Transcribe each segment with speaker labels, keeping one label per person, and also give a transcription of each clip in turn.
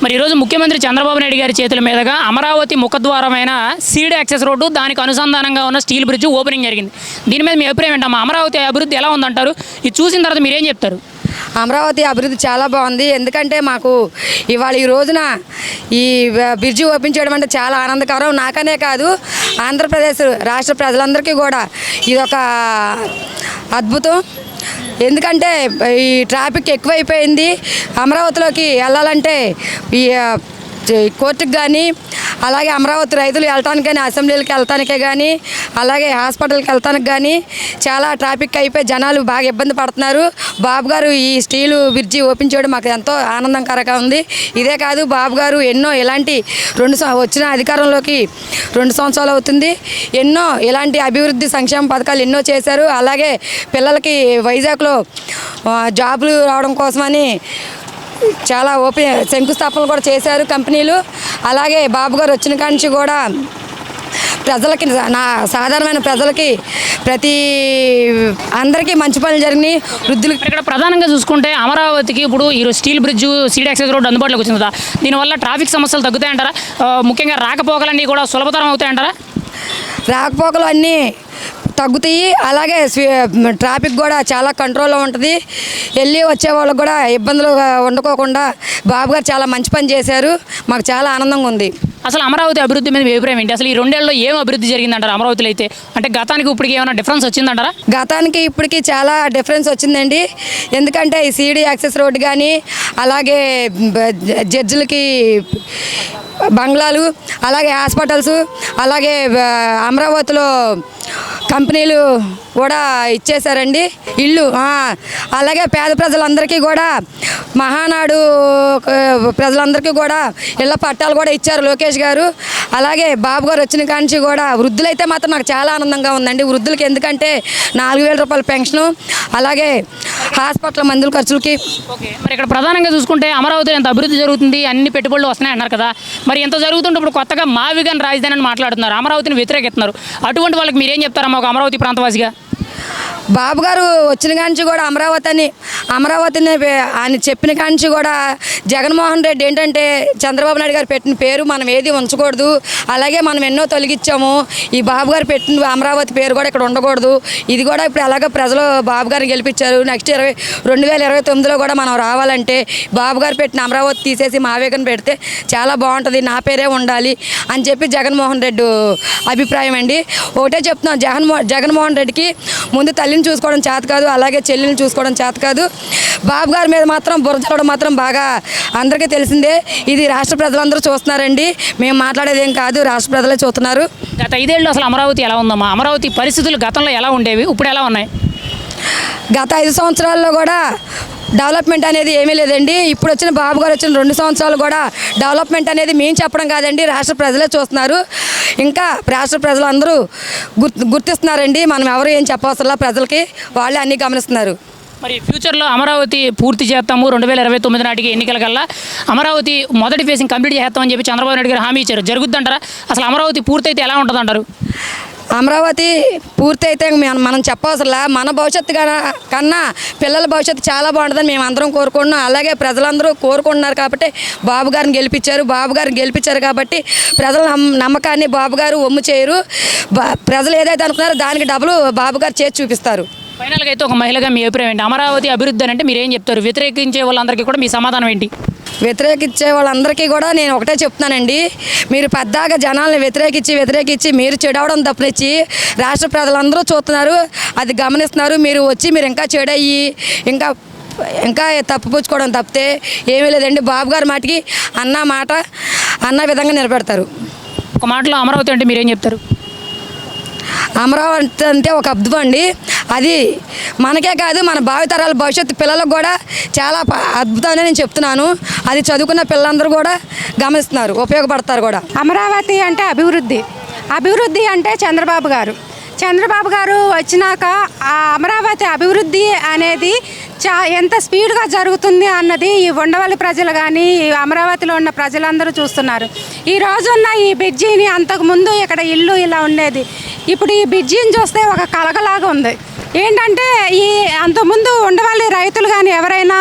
Speaker 1: మరి ఈరోజు ముఖ్యమంత్రి చంద్రబాబు నాయుడు గారి చేతుల మీదుగా అమరావతి ముఖద్వారమైన సీడ్ యాక్సెస్ రోడ్డు దానికి అనుసంధానంగా ఉన్న స్టీల్ బ్రిడ్జ్ ఓపెనింగ్ జరిగింది. దీని మీద మీ అభిప్రాయం ఏంటమ్మా? అమరావతి అభివృద్ధి ఎలా ఉందంటారు? ఇది చూసిన తర్వాత మీరేం చెప్తారు?
Speaker 2: అమరావతి అభివృద్ధి చాలా బాగుంది. ఎందుకంటే మాకు ఇవాళ ఈ రోజున ఈ బ్రిడ్జి ఓపెన్ చేయడం అంటే చాలా ఆనందకరం. నాకనే కాదు, ఆంధ్రప్రదేశ్ రాష్ట్ర ప్రజలందరికీ కూడా ఇదొక అద్భుతం. ఎందుకంటే ఈ ట్రాఫిక్ ఎక్కువైపోయింది. అమరావతిలోకి వెళ్ళాలంటే ఈ కోర్టుకు కానీ, అలాగే అమరావతి రైతులు వెళ్ళటానికి కానీ, అసెంబ్లీలకు వెళ్తానికే కానీ, అలాగే హాస్పిటల్కి వెళ్తానికి కానీ చాలా ట్రాఫిక్ అయిపోయి జనాలు బాగా ఇబ్బంది పడుతున్నారు. బాబు గారు ఈ స్టీలు బ్రిడ్జి ఓపెన్ చేయడం మాకు ఎంతో ఆనందకరంగా ఉంది. ఇదే కాదు, బాబు గారు ఎన్నో ఇలాంటి వచ్చిన అధికారంలోకి 2 సంవత్సరాలు అవుతుంది. ఎన్నో ఇలాంటి అభివృద్ధి సంక్షేమ పథకాలు ఎన్నో చేశారు. అలాగే పిల్లలకి వైజాగ్లో జాబులు రావడం కోసమని చాలా శంకుస్థాపనలు కూడా చేశారు కంపెనీలు. అలాగే బాబు గారు వచ్చిన కాడి నుంచి కూడా ప్రజలకి, సాధారణమైన ప్రజలకి, అందరికీ మంచి పనులు జరిగినాయి. వృద్ధులకి
Speaker 1: ఇక్కడ ప్రధానంగా చూసుకుంటే అమరావతికి ఇప్పుడు ఈ steel bridge, seed access road అందుబాటులోకి వచ్చింది కదా, దీనివల్ల ట్రాఫిక్ సమస్యలు తగ్గుతాయంటారా? ముఖ్యంగా రాకపోకలన్నీ కూడా సులభతరం అవుతాయంటారా?
Speaker 2: రాకపోకలు అన్నీ తగ్గుతాయి. అలాగే ట్రాఫిక్ కూడా చాలా కంట్రోల్లో ఉంటుంది. వెళ్ళి వచ్చే వాళ్ళకు కూడా ఇబ్బందులు ఉండకోకుండా బాబు గారు చాలా మంచి పని చేశారు. మాకు చాలా ఆనందంగా ఉంది.
Speaker 1: అసలు అమరావతి అభివృద్ధి మీద మీ అభిప్రాయం ఏంటి? అసలు ఈ 2 ఏళ్లలో ఏం అభివృద్ధి జరిగిందంటారు అమరావతిలో? అయితే అంటే గతానికి ఇప్పటికి ఏమైనా డిఫరెన్స్ వచ్చిందంటారా?
Speaker 2: గతానికి ఇప్పటికి చాలా డిఫరెన్స్ వచ్చిందండి. ఎందుకంటే ఈ సీడీ యాక్సెస్ రోడ్డు కానీ, అలాగే జడ్జిలకి బంగ్లాలు, అలాగే హాస్పిటల్స్, అలాగే అమరావతిలో కంపెనీలు కూడా ఇచ్చేశారండి ఇల్లు. అలాగే పేద ప్రజలందరికీ కూడా, మహానాడు ప్రజలందరికీ కూడా ఇళ్ళ పట్టాలు కూడా ఇచ్చారు లోకేష్ గారు. అలాగే బాబు గారు వచ్చిన కాంచి కూడా వృద్ధులైతే మాత్రం నాకు చాలా ఆనందంగా ఉందండి. వృద్ధులకి ఎందుకంటే 4,000 రూపాయల పెన్షను, అలాగే హాస్పిటల్ మందుల ఖర్చులకి.
Speaker 1: ఓకే, మరి ఇక్కడ ప్రధానంగా చూసుకుంటే అమరావతిలో ఎంత అభివృద్ధి జరుగుతుంది, అన్ని పెట్టుబడులు వస్తున్నాయి అన్నారు కదా, మరి ఎంత జరుగుతుంటే ఇప్పుడు కొత్తగా మావిగన్ రాజధాని అని మాట్లాడుతున్నారు, అమరావతిని వ్యతిరేకిస్తున్నారు. అటువంటి వాళ్ళకి మీరేం చెప్తారమ్మా ఒక అమరావతి ప్రాంతవాసిగా?
Speaker 2: బాబు గారు వచ్చిన కాంచి కూడా అమరావతిని ఆయన చెప్పిన కాంచి కూడా జగన్మోహన్ రెడ్డి ఏంటంటే చంద్రబాబు నాయుడు గారు పెట్టిన పేరు మనం ఏది ఉంచకూడదు, అలాగే మనం ఎన్నో తొలగించాము, ఈ బాబు గారు పెట్టిన అమరావతి పేరు కూడా ఇక్కడ ఉండకూడదు. ఇది కూడా ఇప్పుడు అలాగే ప్రజలు బాబు గారిని గెలిపించారు. నెక్స్ట్ 2029లో కూడా మనం రావాలంటే బాబు గారు పెట్టిన అమరావతి తీసేసి మావేగన్ పెడితే చాలా బాగుంటుంది, నా పేరే ఉండాలి అని చెప్పి జగన్మోహన్ రెడ్డి అభిప్రాయం అండి. ఒకటే చెప్తున్నాం, జగన్మోహన్ రెడ్డికి ముందు తల్లిని చూసుకోవడం చేత కాదు, అలాగే చెల్లిని చూసుకోవడం చేత కాదు. బాబు గారి మీద మాత్రం బురదడం మాత్రం బాగా అందరికీ తెలిసిందే. ఇది రాష్ట్ర ప్రజలందరూ చూస్తున్నారండి, మేము మాట్లాడేదేం కాదు, రాష్ట్ర ప్రజలే చూస్తున్నారు.
Speaker 1: గత 5 ఏళ్ళు అసలు అమరావతి ఎలా ఉందమ్మా? అమరావతి పరిస్థితులు గతంలో ఎలా ఉండేవి, ఇప్పుడు ఎలా ఉన్నాయి?
Speaker 2: గత 5 సంవత్సరాల్లో కూడా డెవలప్మెంట్ అనేది ఏమీ లేదండి. ఇప్పుడు వచ్చిన బాబు గారు వచ్చిన 2 సంవత్సరాలు కూడా డెవలప్మెంట్ అనేది మేము చెప్పడం కాదండి, రాష్ట్ర ప్రజలే చూస్తున్నారు. ఇంకా రాష్ట్ర ప్రజలందరూ గుర్తిస్తున్నారండి. మనం ఎవరు ఏం చెప్పవసరంలా, ప్రజలకి వాళ్ళే అన్నీ గమనిస్తున్నారు.
Speaker 1: మరి ఫ్యూచర్లో అమరావతి పూర్తి చేస్తాము, 2029 నాటికి ఎన్నికల కల్లా అమరావతి మొదటి ఫేసింగ్ కంప్లీట్ చేస్తామని చెప్పి చంద్రబాబు నాయుడు గారు హామీ ఇచ్చారు. జరుగుద్దంటారా? అసలు అమరావతి పూర్తయితే ఎలా ఉంటుంది అంటారు?
Speaker 2: అమరావతి పూర్తయితే మనం చెప్పవసరంలా, మన భవిష్యత్తు కన్నా పిల్లల భవిష్యత్తు చాలా బాగుంటుందని మేము అందరం కోరుకుంటున్నాం. అలాగే ప్రజలందరూ కోరుకుంటున్నారు కాబట్టి బాబు గారిని గెలిపించారు కాబట్టి ప్రజల నమ్మకాన్ని బాబు గారు ఒమ్ము చేయరు. ప్రజలు ఏదైతే అనుకున్నారో దానికి డబుల్ బాబు గారు చేసి చూపిస్తారు.
Speaker 1: ఫైనల్గా అయితే ఒక మహిళగా మీ అభిప్రాయం ఏంటి? అమరావతి అభివృద్ధి అని అంటే మీరు ఏం చెప్తారు? వ్యతిరేకించే వాళ్ళందరికీ కూడా మీ సమాధానం ఏంటి?
Speaker 2: వ్యతిరేకించే వాళ్ళందరికీ కూడా నేను ఒకటే చెప్తున్నానండి, మీరు పెద్దగా జనాలను వ్యతిరేకించి మీరు చెడవడం తప్పనిచ్చి రాష్ట్ర ప్రజలందరూ చూస్తున్నారు, అది గమనిస్తున్నారు. మీరు వచ్చి మీరు ఇంకా చెడయ్యి ఇంకా తప్పుపుచ్చుకోవడం తప్పితే ఏమీ లేదండి. బాబు గారి మాటకి అన్న విధంగా నిలబెడతారు.
Speaker 1: ఒక మాటలో అమరావతి అంటే మీరేం చెప్తారు?
Speaker 2: అమరావతి అంటే ఒక అద్భుతం అండి. అది మనకే కాదు, మన భావితరాల భవిష్యత్తు పిల్లలకు కూడా చాలా అద్భుతం అని నేను చెప్తున్నాను. అది చదువుకున్న పిల్లలందరూ కూడా గమనిస్తున్నారు, ఉపయోగపడతారు కూడా.
Speaker 3: అమరావతి అంటే అభివృద్ధి అంటే చంద్రబాబు గారు వచ్చినాక ఆ అమరావతి అభివృద్ధి అనేది ఎంత స్పీడ్గా జరుగుతుంది అన్నది ఈ ఉండవల్లి ప్రజలు కానీ ఈ అమరావతిలో ఉన్న ప్రజలందరూ చూస్తున్నారు. ఈ రోజున్న ఈ బ్రిడ్జిని అంతకుముందు ఇక్కడ ఇల్లు ఇలా ఉండేది, ఇప్పుడు ఈ బ్రిడ్జిని చూస్తే ఒక కలగలాగా ఉంది. ఏంటంటే ఈ అంతకుముందు ఉండవల్లి రైతులు కానీ ఎవరైనా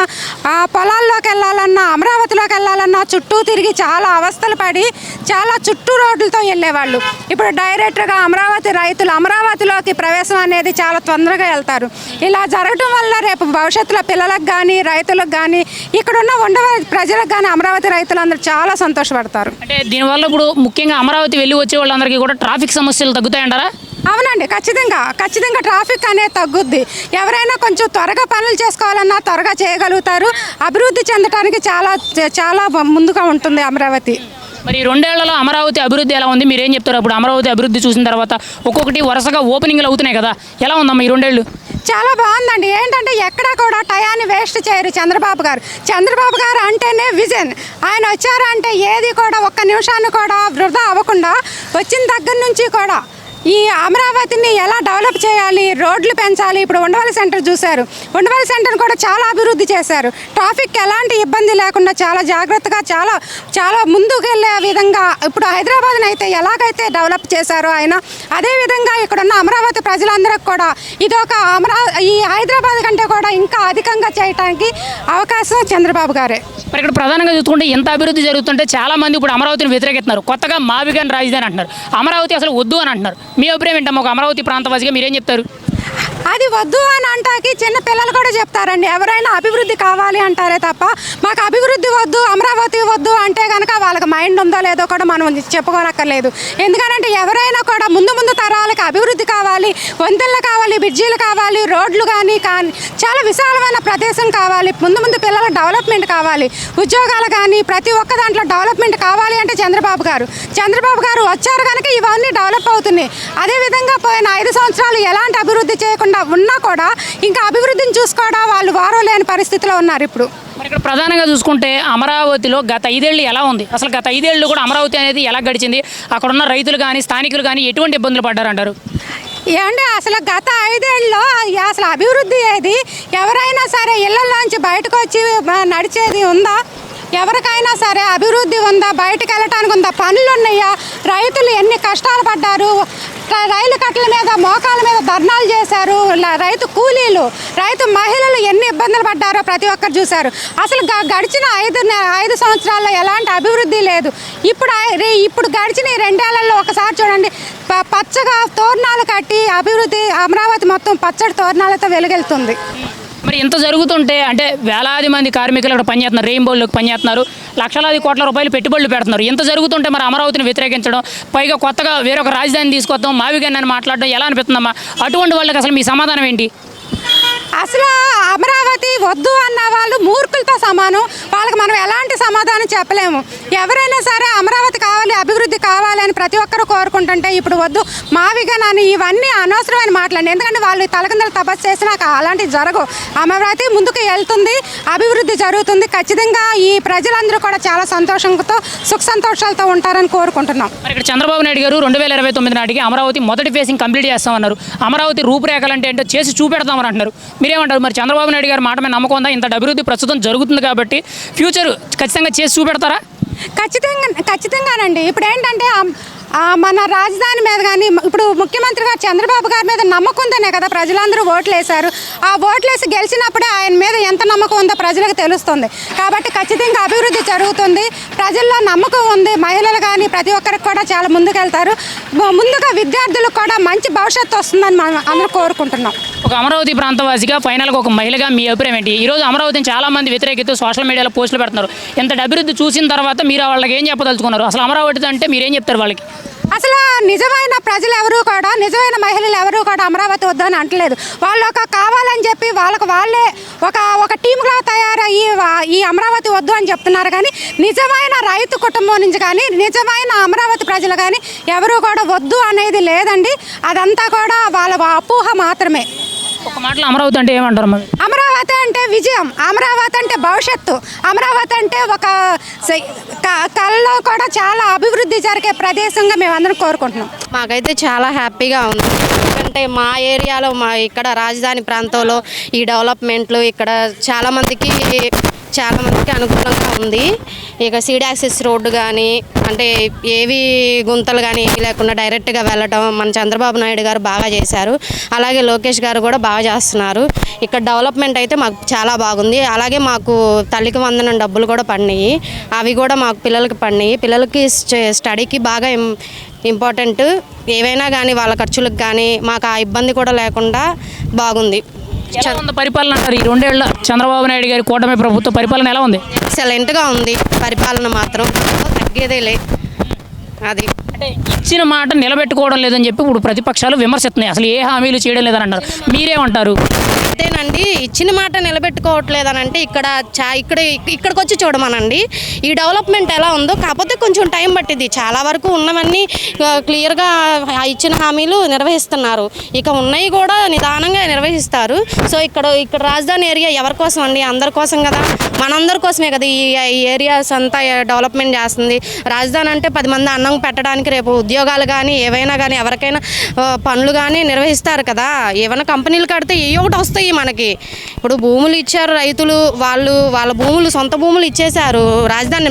Speaker 3: పొలాల్లోకి వెళ్ళాలన్నా అమరావతిలోకి వెళ్ళాలన్నా చుట్టూ తిరిగి చాలా అవస్థలు పడి చాలా చుట్టూ రోడ్లతో వెళ్ళేవాళ్ళు. ఇప్పుడు డైరెక్ట్గా అమరావతి రైతులు అమరావతిలోకి ప్రవేశం అనేది చాలా తొందరగా వెళ్తారు. ఇలా జరగడం వల్ల రేపు భవిష్యత్తులో పిల్లలకు కానీ రైతులకు కానీ ఇక్కడున్న ఉండవల్లి ప్రజలకు కానీ అమరావతి రైతులందరూ చాలా సంతోషపడతారు.
Speaker 1: అంటే దీనివల్ల ఇప్పుడు ముఖ్యంగా అమరావతి వెళ్ళి వచ్చే వాళ్ళందరికీ కూడా ట్రాఫిక్ సమస్యలు తగ్గుతాయంటారా?
Speaker 3: అవునండి, ఖచ్చితంగా ట్రాఫిక్ అనేది తగ్గుద్ది. ఎవరైనా కొంచెం త్వరగా పనులు చేసుకోవాలన్నా త్వరగా చేయగలుగుతారు. అభివృద్ధి చెందడానికి చాలా ముందుగా ఉంటుంది అమరావతి.
Speaker 1: మరి 2 ఏళ్లలో అమరావతి అభివృద్ధి ఎలా ఉంది, మీరేం చెప్తారు? అప్పుడు అమరావతి అభివృద్ధి చూసిన తర్వాత ఒక్కొక్కటి వరుసగా ఓపెనింగ్లు అవుతున్నాయి కదా, ఎలా ఉందమ్మా ఈ 2 ఏళ్ళు?
Speaker 3: చాలా బాగుందండి. ఏంటంటే ఎక్కడా కూడా టయాన్ని వేస్ట్ చేయరు చంద్రబాబు గారు అంటేనే విజన్. ఆయన వచ్చారంటే ఏది కూడా ఒక్క నిమిషాన్ని కూడా వృధా అవ్వకుండా వచ్చిన దగ్గర నుంచి కూడా ఈ అమరావతిని ఎలా డెవలప్ చేయాలి, రోడ్లు పెంచాలి. ఇప్పుడు ఉండవల్లి సెంటర్ చూశారు, ఉండవల్లి సెంటర్ కూడా చాలా అభివృద్ధి చేశారు. ట్రాఫిక్ ఎలాంటి ఇబ్బంది లేకుండా చాలా జాగ్రత్తగా చాలా ముందుకు వెళ్ళే విధంగా ఇప్పుడు హైదరాబాద్ని అయితే ఎలాగైతే డెవలప్ చేశారో ఆయన, అదేవిధంగా ఇక్కడున్న అమరావతి ప్రజలందరికీ కూడా ఇదొక ఈ హైదరాబాద్ కంటే కూడా ఇంకా అధికంగా చేయడానికి అవకాశం చంద్రబాబు గారే.
Speaker 1: మరి ఇక్కడ ప్రధానంగా చూసుకుంటే ఎంత అభివృద్ధి జరుగుతుంటే చాలా మంది ఇప్పుడు అమరావతిని వ్యతిరేకిస్తున్నారు. కొత్తగా మావిగాని రాజధాని అంటున్నారు, అమరావతి అసలు వద్దు అని అంటున్నారు. మీ అభిప్రాయం ఏంటమ్మా? ఒక అమరావతి ప్రాంతవాసిగా మీరేం చెప్తారు?
Speaker 3: అది వద్దు అని అంటాకి చిన్న పిల్లలు కూడా చెప్తారండి. ఎవరైనా అభివృద్ధి కావాలి అంటారే తప్ప మాకు అభివృద్ధి వద్దు, అమరావతి వద్దు అంటే కనుక వాళ్ళకి మైండ్ ఉందో లేదో కూడా మనం చెప్పుకోనక్కర్లేదు. ఎందుకంటే ఎవరైనా కూడా ముందు తరాలకి అభివృద్ధి కావాలి, వంతెనలు కావాలి, బ్రిడ్జీలు కావాలి, రోడ్లు కానీ చాలా విశాలమైన ప్రదేశం కావాలి. ముందు పిల్లల డెవలప్మెంట్ కావాలి, ఉద్యోగాలు కానీ ప్రతి ఒక్క దాంట్లో డెవలప్మెంట్ కావాలి అంటే చంద్రబాబు గారు వచ్చారు కనుక ఇవన్నీ డెవలప్ అవుతున్నాయి. అదేవిధంగా పోయిన 5 సంవత్సరాలు ఎలాంటి అభివృద్ధి చేయకుండా ఉన్నా కూడా ఇంకా అభివృద్ధిని చూసుకోవడం వాళ్ళు వారో లేని పరిస్థితిలో ఉన్నారు ఇప్పుడు.
Speaker 1: మరి ఇక్కడ ప్రధానంగా చూసుకుంటే అమరావతిలో గత 5 ఏళ్ళు ఎలా ఉంది, అసలు గత 5 ఏళ్ళు కూడా అమరావతి అనేది ఎలా గడిచింది, అక్కడ ఉన్న రైతులు కానీ స్థానికులు కానీ ఎటువంటి ఇబ్బందులు పడ్డారంటారు?
Speaker 3: ఏమంటే అసలు గత 5 ఏళ్ళలో అసలు అభివృద్ధి ఏది? ఎవరైనా సరే ఇళ్లలోంచి బయటకు వచ్చి నడిచేది ఉందా? ఎవరికైనా సరే అభివృద్ధి ఉందా? బయటకు వెళ్ళటానికి ఉందా? పనులు ఉన్నాయా? రైతులు ఎన్ని కష్టాలు పడ్డారు, రైలు కట్టల మీద మోకాల మీద ధర్నాలు చేశారు, రైతు కూలీలు, రైతు మహిళలు ఎన్ని ఇబ్బందులు పడ్డారో ప్రతి ఒక్కరు చూశారు. అసలు గడిచిన 5 సంవత్సరాల్లో ఎలాంటి అభివృద్ధి లేదు. ఇప్పుడు గడిచిన 2 ఏళ్లలో ఒకసారి చూడండి, పచ్చగా తోరణాలు కట్టి అభివృద్ధి అమరావతి మొత్తం పచ్చడి తోరణాలతో వెలుగెళ్తుంది.
Speaker 1: మరి ఇంత జరుగుతుంటే అంటే వేలాది మంది కార్మికులు ఇక్కడ పనిచేస్తున్నారు, రెయిన్బోల్లోకి పనిచేస్తున్నారు, లక్షలాది కోట్ల రూపాయలు పెట్టుబడులు పెడుతున్నారు. ఇంత జరుగుతుంటే మరి అమరావతిని వ్యతిరేకించడం, పైగా కొత్తగా వేరొక రాజధాని తీసుకొస్తాం మావిగాని అని మాట్లాడడం ఎలా అనిపిస్తుందమ్మా? అటువంటి వాళ్ళకి అసలు మీ సమాధానం ఏంటి?
Speaker 3: అసలు అమరావతి వద్దు అన్న వాళ్ళు మూర్ఖులతో సమానం. వాళ్ళకి మనం ఎలాంటి సమాధానం చెప్పలేము. ఎవరైనా సరే అమరావతి కావాలి, అభివృద్ధి కావాలి అని ప్రతి ఒక్కరూ కోరుకుంటుంటే ఇప్పుడు వద్దు మావిగాని ఇవన్నీ అనవసరమైన మాటలండి. ఎందుకంటే వాళ్ళు తలకిందలు తపస్సు చేసినా అలాంటివి జరగవు. అమరావతి ముందుకు వెళ్తుంది, అభివృద్ధి జరుగుతుంది. ఖచ్చితంగా ఈ ప్రజలందరూ కూడా చాలా సంతోషంతో సుఖ సంతోషాలతో ఉంటారని కోరుకుంటున్నాం.
Speaker 1: మరి ఇక్కడ చంద్రబాబు నాయుడు గారు 2029 నాటికి అమరావతి మొదటి ఫేసింగ్ కంప్లీట్ చేస్తామన్నారు. అమరావతి రూపురేఖలు అంటే ఏంటో చేసి చూపెడతామని అంటున్నారు. మీరేమంటారు? మరి చంద్రబాబు నాయుడు గారి మాట మీద నమ్మకం ఉందా? ఇంత అభివృద్ధి ప్రస్తుతం జరుగుతుంది కాబట్టి ఫ్యూచర్ ఖచ్చితంగా చేసి చూపెడతారా?
Speaker 3: ఖచ్చితంగానండి. ఇప్పుడు ఏంటంటే మన రాజధాని మీద కానీ ఇప్పుడు ముఖ్యమంత్రి గారు చంద్రబాబు గారి మీద నమ్మకం ఉందనే కదా ప్రజలందరూ ఓట్లు వేశారు. ఆ ఓట్లు వేసి గెలిచినప్పుడే ఆయన మీద ఎంత నమ్మకం ఉందో ప్రజలకు తెలుస్తుంది. కాబట్టి ఖచ్చితంగా అభివృద్ధి జరుగుతుంది, ప్రజల్లో నమ్మకం ఉంది. మహిళలు కానీ ప్రతి ఒక్కరికి కూడా చాలా ముందుకెళ్తారు. ముందుగా విద్యార్థులకు కూడా మంచి భవిష్యత్తు వస్తుందని మనం అందరూ కోరుకుంటున్నాం.
Speaker 1: ఒక అమరావతి ప్రాంతవాసిగా ఫైనల్గా ఒక మహిళగా మీ అభిప్రాయం ఏంటి? ఈరోజు అమరావతిని చాలామంది వ్యతిరేకిస్తూ సోషల్ మీడియాలో పోస్టులు పెడుతున్నారు. ఇంత అభివృద్ధి చూసిన తర్వాత మీరు వాళ్ళకి ఏం చెప్పదలుచుకున్నారు? అసలు అమరావతి అంటే మీరేం చెప్తారు వాళ్ళకి?
Speaker 3: అసలు నిజమైన ప్రజలు ఎవరు కూడా, నిజమైన మహిళలు ఎవరు కూడా అమరావతి వద్దని అంటలేదు. వాళ్ళు కావాలని చెప్పి వాళ్ళే ఒక టీమ్గా తయారయ్యి ఈ అమరావతి వద్దు అని చెప్తున్నారు. కానీ నిజమైన రైతు కుటుంబం నుంచి కానీ నిజమైన అమరావతి ప్రజలు కానీ ఎవరు కూడా వద్దు అనేది లేదండి. అదంతా కూడా వాళ్ళ అపోహ మాత్రమే.
Speaker 1: ఒక మాటలో అమరావతి అంటే ఏమంటారు?
Speaker 3: అమరావతి అంటే విజయం, అమరావతి అంటే భవిష్యత్తు, అమరావతి అంటే ఒక కళలో కూడా చాలా అభివృద్ధి జరిగే ప్రదేశంగా మేమందరం కోరుకుంటున్నాం.
Speaker 4: మాకైతే చాలా హ్యాపీగా ఉంది. ఎందుకంటే మా ఏరియాలో ఇక్కడ రాజధాని ప్రాంతంలో ఈ డెవలప్మెంట్లు ఇక్కడ చాలామందికి చాలా మందికి అనుకూలంగా ఉంది. ఇక సీడ్ యాక్సెస్ రోడ్డు కానీ అంటే ఏవి గుంతలు కానీ ఏవి లేకుండా డైరెక్ట్గా వెళ్ళటం మన చంద్రబాబు నాయుడు గారు బాగా చేశారు. అలాగే లోకేష్ గారు కూడా బాగా చేస్తున్నారు. ఇక్కడ డెవలప్మెంట్ అయితే మాకు చాలా బాగుంది. అలాగే మాకు తల్లికి వందనం డబ్బులు కూడా పడినాయి. అవి కూడా మాకు పిల్లలకి పడినాయి. పిల్లలకి స్టడీకి బాగా ఇంపార్టెంట్. ఏవైనా కానీ వాళ్ళ ఖర్చులకు కానీ మాకు ఆ ఇబ్బంది కూడా లేకుండా బాగుంది.
Speaker 1: ఎలా ఉంది పరిపాలన అంటారు? ఈ 2 ఏళ్ళ చంద్రబాబు నాయుడు గారి కూటమి ప్రభుత్వ పరిపాలన ఎలా ఉంది?
Speaker 4: ఎక్సలెంట్గా ఉంది పరిపాలన మాత్రం, తగ్గేదేలే. అది
Speaker 1: అంటే ఇచ్చిన మాట నిలబెట్టుకోవడం లేదని చెప్పి ఇప్పుడు ప్రతిపక్షాలు విమర్శిస్తున్నాయి. అసలు ఏ హామీలు చేయడం లేదని అంటారు. మీరేమంటారు?
Speaker 4: అంతేనండి, ఇచ్చిన మాట నిలబెట్టుకోవట్లేదని అంటే ఇక్కడికి వచ్చి చూడమనండి ఈ డెవలప్మెంట్ ఎలా ఉందో. కాకపోతే కొంచెం టైం పట్టింది. చాలా వరకు ఉన్నవన్నీ క్లియర్గా ఇచ్చిన హామీలు నిర్వహిస్తున్నారు. ఇక ఉన్నాయి కూడా నిదానంగా నిర్వహిస్తారు. సో ఇక్కడ రాజధాని ఏరియా ఎవరి కోసం అండి? అందరి కోసం కదా, మనందరి కోసమే కదా ఈ ఏరియాస్ అంతా డెవలప్మెంట్ చేస్తుంది. రాజధాని అంటే 10 మంది అన్నం పెట్టడానికి, రేపు ఉద్యోగాలు కానీ ఏవైనా కానీ ఎవరికైనా పనులు కానీ నిర్వహిస్తారు కదా. ఏమైనా కంపెనీలు కడితే ఏ ఒకటి వస్తాయి మనకి. ఇప్పుడు భూములు ఇచ్చారు రైతులు, వాళ్ళ భూములు సొంత భూములు ఇచ్చేశారు. రాజధాని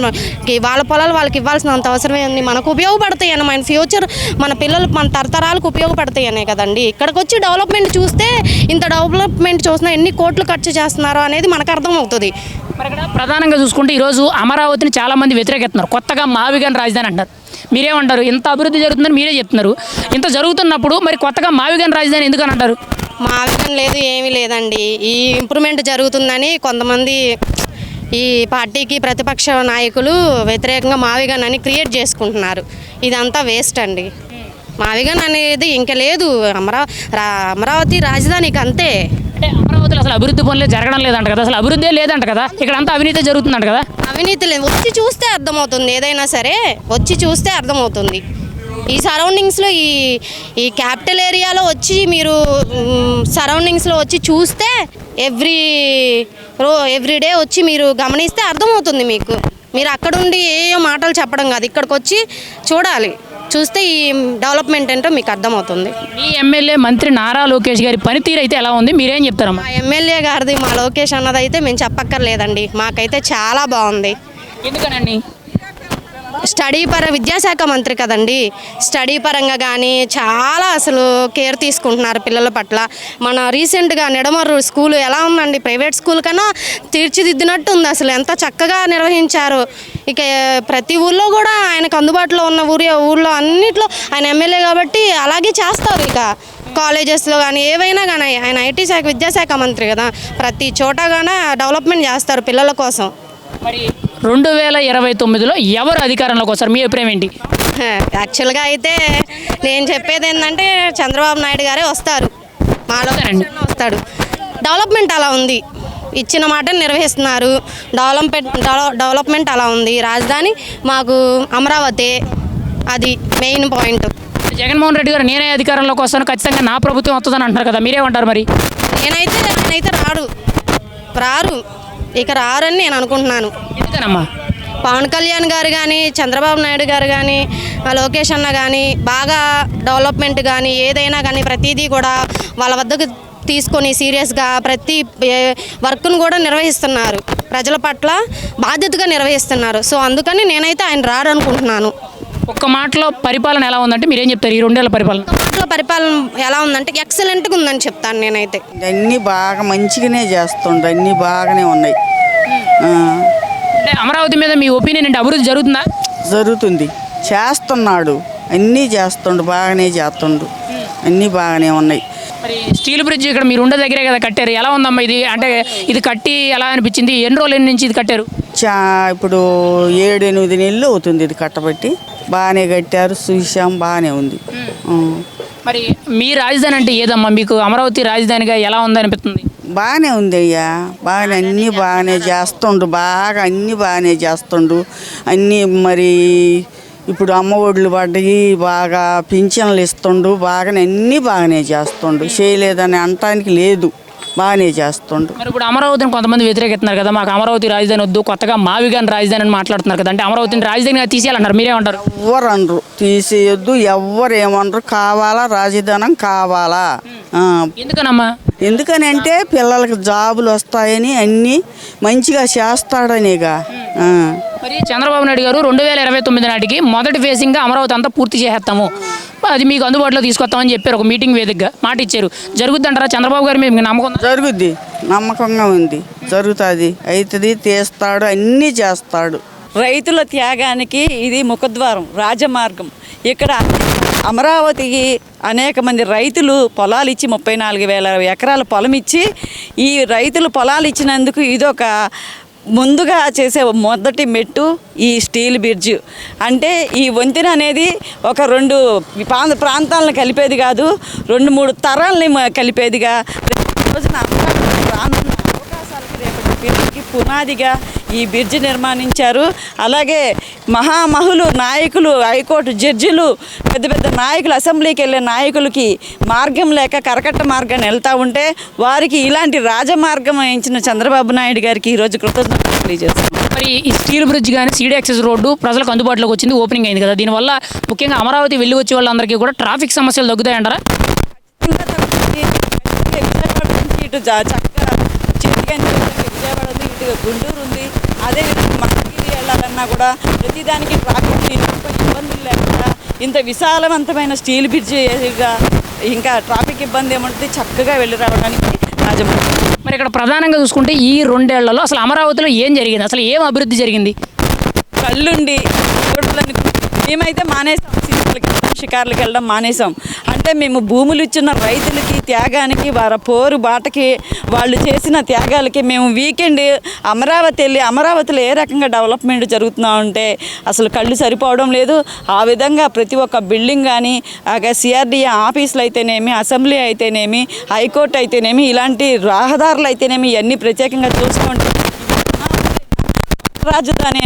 Speaker 4: వాళ్ళ పొలాలు వాళ్ళకి ఇవ్వాల్సినంత అవసరమే ఉంది. మనకు ఉపయోగపడతాయి అని, మన ఫ్యూచర్ మన పిల్లలు మన తరతరాలకు ఉపయోగపడతాయి అనే కదండి. ఇక్కడికి వచ్చి డెవలప్మెంట్ చూస్తే ఇంత డెవలప్మెంట్ చూసినా ఎన్ని కోట్లు ఖర్చు చేస్తున్నారో అనేది మనకు అర్థమవుతుంది.
Speaker 1: మరి ఇక్కడ ప్రధానంగా చూసుకుంటే ఈరోజు అమరావతిని చాలామంది వ్యతిరేకిస్తున్నారు. కొత్తగా మావిగాని రాజధాని అంటారు. మీరేమంటారు? ఇంత అభివృద్ధి జరుగుతుందని మీరే చెప్తున్నారు. ఇంత జరుగుతున్నప్పుడు మరి కొత్తగా మావిగాని రాజధాని ఎందుకని అంటారు?
Speaker 4: మావిగం లేదు, ఏమీ లేదండి. ఈ ఇంప్రూవ్మెంట్ జరుగుతుందని కొంతమంది ఈ పార్టీకి ప్రతిపక్ష నాయకులు వ్యతిరేకంగా మావిగన్ అని క్రియేట్ చేసుకుంటున్నారు. ఇదంతా వేస్ట్ అండి. మావిగన్ అనేది ఇంకా లేదు. అమరావతి రాజధానికి అంతే.
Speaker 1: అంటే అమరావతిలో అసలు అభివృద్ధి పనులే జరగడం లేదంట కదా, అసలు అభివృద్ధి లేదంట కదా, ఇక్కడ అంతా అవినీతి జరుగుతుందంట కదా.
Speaker 4: అవినీతి లేదు, వచ్చి చూస్తే అర్థమవుతుంది. ఏదైనా సరే వచ్చి చూస్తే అర్థమవుతుంది. ఈ సరౌండింగ్స్లో ఈ క్యాపిటల్ ఏరియాలో వచ్చి మీరు సరౌండింగ్స్లో వచ్చి చూస్తే ఎవ్రీడే వచ్చి మీరు గమనిస్తే అర్థమవుతుంది మీకు. మీరు అక్కడుండి ఏయో మాటలు చెప్పడం కాదు, ఇక్కడికి వచ్చి చూడాలి. చూస్తే ఈ డెవలప్మెంట్ ఏంటో మీకు అర్థమవుతుంది.
Speaker 1: మీ ఎమ్మెల్యే మంత్రి నారా లోకేష్ గారి పనితీరు అయితే ఎలా ఉంది? మీరేం చెప్తారమ్మా?
Speaker 4: మా ఎమ్మెల్యే గారిది, మా లోకేష్ అన్నదైతే మేము చెప్పక్కర్లేదండి. మాకైతే చాలా బాగుంది.
Speaker 1: ఎందుకనండి?
Speaker 4: విద్యాశాఖ మంత్రి కదండి. స్టడీ పరంగా కానీ చాలా అసలు కేర్ తీసుకుంటున్నారు పిల్లల పట్ల. మన రీసెంట్గా నిడమర్రు స్కూల్ ఎలా ఉందండి? ప్రైవేట్ స్కూల్ కన్నా తీర్చిదిద్దినట్టు ఉంది. అసలు ఎంత చక్కగా నిర్వహించారు. ఇక ప్రతి ఊళ్ళో కూడా ఆయనకు అందుబాటులో ఉన్న ఊళ్ళో అన్నిట్లో ఆయన ఎమ్మెల్యే కాబట్టి అలాగే చేస్తారు. ఇక కాలేజెస్లో కానీ ఏవైనా కానీ ఆయన విద్యాశాఖ మంత్రి కదా, ప్రతి చోట కానీ డెవలప్మెంట్ చేస్తారు పిల్లల కోసం.
Speaker 1: మరి 2029లో ఎవరు అధికారంలోకి వస్తారు? మీ అభిప్రాయం ఏంటి?
Speaker 4: యాక్చువల్గా అయితే నేను చెప్పేది ఏంటంటే చంద్రబాబు నాయుడు గారే వస్తారు. మాలో వస్తాడు. డెవలప్మెంట్ అలా ఉంది, ఇచ్చిన మాట నిర్వహిస్తున్నారు. డెవలప్మెంట్ అలా ఉంది. రాజధాని మాకు అమరావతి, అది మెయిన్ పాయింట్.
Speaker 1: జగన్మోహన్ రెడ్డి గారు నేనే అధికారంలోకి వస్తాను, ఖచ్చితంగా నా ప్రభుత్వం వస్తుందని అంటారు కదా, మీరేమంటారు? మరి
Speaker 4: ఆయనైతే రారు, ఇక రారని నేను అనుకుంటున్నాను.
Speaker 1: ఎందుకనమ్మా?
Speaker 4: పవన్ కళ్యాణ్ గారు కానీ చంద్రబాబు నాయుడు గారు కానీ లోకేష్ అన్న కానీ బాగా డెవలప్మెంట్ కానీ ఏదైనా కానీ ప్రతిదీ కూడా వాళ్ళ వద్దకు తీసుకొని సీరియస్గా ప్రతి వర్క్ను కూడా నిర్వహిస్తున్నారు. ప్రజల పట్ల బాధ్యతగా నిర్వహిస్తున్నారు. సో అందుకని నేనైతే ఆయన రాడు అనుకుంటున్నాను.
Speaker 1: ఒక్క మాటలో పరిపాలన ఎలా ఉందంటే మీరేం చెప్తారు? ఈ 2 ఏళ్ల పరిపాలన
Speaker 4: పరిపాలన ఎలా ఉందంటే ఎక్సలెంట్గా ఉందని చెప్తాను నేనైతే.
Speaker 5: అన్నీ బాగా మంచిగానే చేస్తుండ్రు, అన్నీ బాగానే ఉన్నాయి.
Speaker 1: అంటే అమరావతి మీద మీ ఒపీనియన్ ఏంటి? అభివృద్ధి జరుగుతుందా?
Speaker 5: జరుగుతుంది, చేస్తున్నాడు, అన్నీ చేస్తుండు, బాగానే చేస్తుండు, అన్నీ బాగానే ఉన్నాయి.
Speaker 1: మరి స్టీల్ బ్రిడ్జ్ ఇక్కడ మీరు ఉండే దగ్గరే కదా కట్టారు, ఎలా ఉందమ్మా ఇది? అంటే ఇది కట్టి ఎలా అనిపించింది? ఎన్ని రోజుల నుంచి ఇది కట్టారు?
Speaker 5: ఇప్పుడు 7-8 నెలలు అవుతుంది ఇది కట్టబట్టి. బాగానే కట్టారు, చూసాం, బాగానే ఉంది.
Speaker 1: మరి మీ రాజధాని అంటే ఏదమ్మా? మీకు అమరావతి రాజధానిగా ఎలా ఉందనిపిస్తుంది?
Speaker 5: బాగానే ఉంది అయ్యా, బాగానే అన్నీ బాగానే చేస్తుండు, బాగా అన్నీ బాగానే చేస్తుండు. అన్నీ మరి ఇప్పుడు అమ్మ ఒడ్లు పడ్డాయి, బాగా పింఛన్లు ఇస్తుండు, బాగానే అన్నీ బాగానే చేస్తుండు. చేయలేదని అనటానికి లేదు, బాగానే చేస్తుండు.
Speaker 1: మరి ఇప్పుడు అమరావతిని కొంతమంది వ్యతిరేకిస్తున్నారు కదా, మాకు అమరావతి రాజధాని వద్దు, కొత్తగా మావిగాని రాజధాని అని మాట్లాడుతున్నారు కదా. అంటే అమరావతిని రాజధానిగా తీసేయాలన్నారు, మీరేమంటారు?
Speaker 5: ఎవ్వరు అనరు తీసేయొద్దు, ఎవ్వరు ఏమనరు. కావాలా రాజధానం కావాలా,
Speaker 1: ఎందుకనమ్మా?
Speaker 5: ఎందుకనంటే పిల్లలకు జాబులు వస్తాయని అన్నీ మంచిగా చేస్తాడనేగా.
Speaker 1: మరి చంద్రబాబు నాయుడు గారు 2029 నాటికి మొదటి ఫేజింగ్గా అమరావతి అంతా పూర్తి చేసేస్తాము, అది మీకు అందుబాటులో తీసుకొస్తామని చెప్పారు. ఒక మీటింగ్ వేదికగా మాట ఇచ్చారు. జరుగుద్ది అంటారా? చంద్రబాబు గారు మీకు నమ్మకం ఉందా?
Speaker 5: జరుగుద్ది, నమ్మకంగా ఉంది. జరుగుతుంది, అవుతుంది, తీస్తాడు, అన్నీ చేస్తాడు.
Speaker 6: రైతుల త్యాగానికి ఇది ముఖద్వారం, రాజమార్గం. ఇక్కడ అమరావతికి అనేక మంది రైతులు పొలాలు ఇచ్చి 34,000 ఎకరాల పొలం ఇచ్చి, ఈ రైతులు పొలాలు ఇచ్చినందుకు ఇదొక ముందుగా చేసే మొదటి మెట్టు ఈ స్టీల్ బ్రిడ్జ్. అంటే ఈ వంతెన అనేది ఒక 2 ప్రాంతాలను కలిపేది కాదు, 2-3 తరాలని కలిపేదిగా, రోజున రానున్న అవకాశాలకి రేపటి పిల్లలకి పునాదిగా ఈ బ్రిడ్జ్ నిర్మాణించారు. అలాగే మహామహులు నాయకులు, హైకోర్టు జడ్జిలు, పెద్ద పెద్ద నాయకులు, అసెంబ్లీకి వెళ్ళే నాయకులకి మార్గం లేక కరకట్ట మార్గాన్ని వెళ్తూ ఉంటే వారికి ఇలాంటి రాజమార్గం వహించిన చంద్రబాబు నాయుడు గారికి ఈరోజు కృతజ్ఞతలు తెలియజేస్తున్నాం.
Speaker 1: మరి ఈ స్టీల్ బ్రిడ్జ్ కానీ సీడీ యాక్సెస్ రోడ్డు ప్రజలకు అందుబాటులోకి వచ్చింది, ఓపెనింగ్ అయింది కదా, దీనివల్ల ముఖ్యంగా అమరావతి వెళ్ళి వచ్చే వాళ్ళందరికీ కూడా ట్రాఫిక్ సమస్యలు తగ్గుతాయంటారా?
Speaker 6: విజయవాడ నుంచి ఇటు చక్కగా చిటికని విజయవాడ ఉంది, ఇటు గుంటూరు ఉంది. అదేవిధంగా మంగళగిరి వెళ్ళాలన్నా కూడా ప్రతిదానికి ట్రాఫిక్ ఇబ్బందులు లేకుండా ఇంత విశాలవంతమైన స్టీల్ బ్రిడ్జిగా ఇంకా ట్రాఫిక్ ఇబ్బంది ఏముంటుంది, చక్కగా వెళ్ళి రావడానికి రాజమండ్రి.
Speaker 1: మరి ఇక్కడ ప్రధానంగా చూసుకుంటే ఈ 2 ఏళ్లలో అసలు అమరావతిలో ఏం జరిగింది, అసలు ఏం అభివృద్ధి జరిగింది?
Speaker 6: కళ్ళుండి రోడ్లని మేమైతే మానేసాం, సినిమాలకి షికార్లకు వెళ్ళడం మానేసాం. అంటే మేము భూములు ఇచ్చిన రైతులకి త్యాగానికి, వారి పోరు బాటకి, వాళ్ళు చేసిన త్యాగాలకి మేము వీకెండ్ అమరావతి వెళ్ళి అమరావతిలో ఏ రకంగా డెవలప్మెంట్ జరుగుతున్నా ఉంటే అసలు కళ్ళు సరిపోవడం లేదు. ఆ విధంగా ప్రతి ఒక్క బిల్డింగ్ కానీ, సిఆర్డీఏ ఆఫీసులు అయితేనేమి, అసెంబ్లీ అయితేనేమి, హైకోర్టు అయితేనేమి, ఇలాంటి రహదారులు అయితేనేమి ఇవన్నీ ప్రత్యేకంగా చూసుకుంటే రాజధాని